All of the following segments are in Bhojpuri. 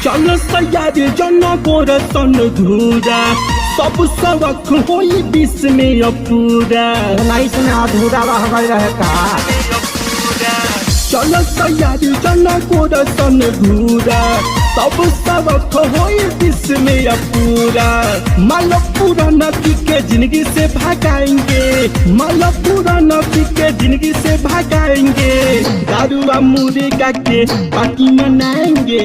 चलो सयारी जना गोरसन धूरा सब सबक होई बीस में अपूरा नाइस में अधूरा रह गई रहे का। चलो सयारी जना गोरसन धूरा सब सबक होई बीस में अपूरा। मालो पूरा नबी के जिंदगी से भागाएंगे, मालो पूरा नबी के जिंदगी से भागाएंगे। दारुआ मुर्गा के पार्टी मनाएंगे,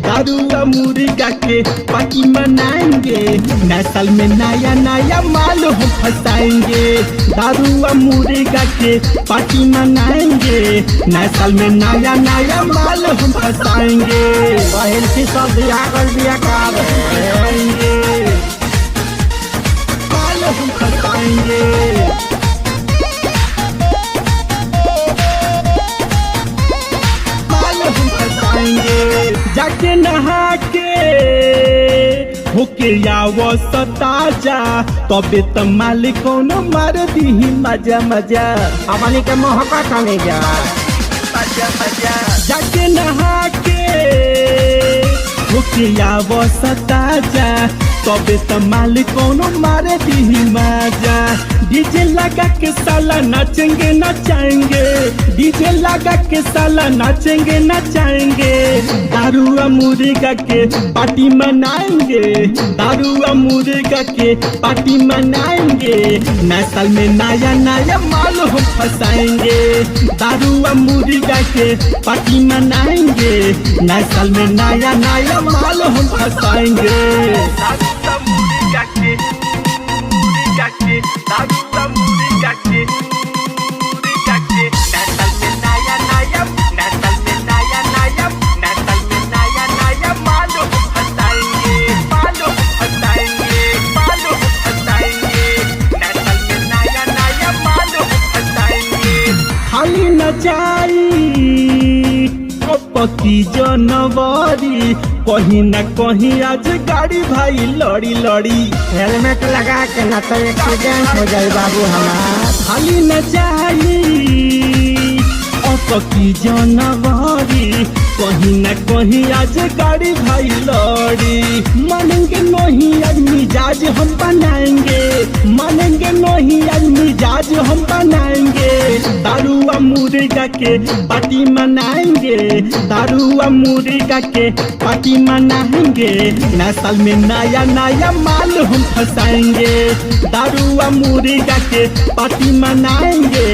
दारुआ मुर्गा के पार्टी मनाएंगे। नया साल में नया नया माल हम फंसाएंगे, दारुआ मुर्गा के पार्टी मनाएंगे। नया साल में नया नया माल हम फंसाएंगे। बहन की सब दिया कर दिया कार माल हम फंसाएंगे, माल हम फंसाएंगे। जाके नहा के होके आवो सताजा तबे त मालिक कोनो मार दीही मजा मजा। अपनी के मोहका खाने जा जाके नहा के होके आवो सताजा तबे त मालिक कोनो मार दीही मजा। डीजे लगा के साला नाचेंगे नचाएंगे, डीजे लगा के साला नाचेंगे नचाएंगे। दारुआ मुर्गा के पार्टी मनाएंगे, दारुआ मुर्गा के पार्टी मनाएंगे। नया साल में नया नया माल हम फंसाएंगे, दारुआ मुर्गा के पार्टी मनाएंगे। नया साल में नया नया माल हम फंसाएंगे। खाली न जाई पकी जनवरी कहीं न कहीं आज गाड़ी भाई लड़ी लड़ी। हेलमेट लगा के न तो एक्सीडेंट हो जाए बाबू हमार। खाली न जाई पकी जनवरी कहीं न कहीं आज गाड़ी भाई लड़ी। मानेंगे नहीं आज मिजाज हम बनाएंगे, मानेंगे नहीं आज मिजाज हम बनाएंगे। दारुआ मुर्गा के पार्टी मनाएंगे, दारुआ मुर्गा के पार्टी मनाएंगे। नया साल में नया नया माल हम फंसाएंगे, दारुआ मुर्गा के पार्टी मनाएंगे।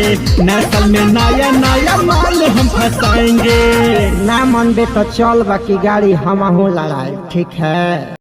नया साल में नया नया माल हम फंसाएंगे। ना मन बे तो चल बाकी गाड़ी हम हो लड़ाई ठीक है।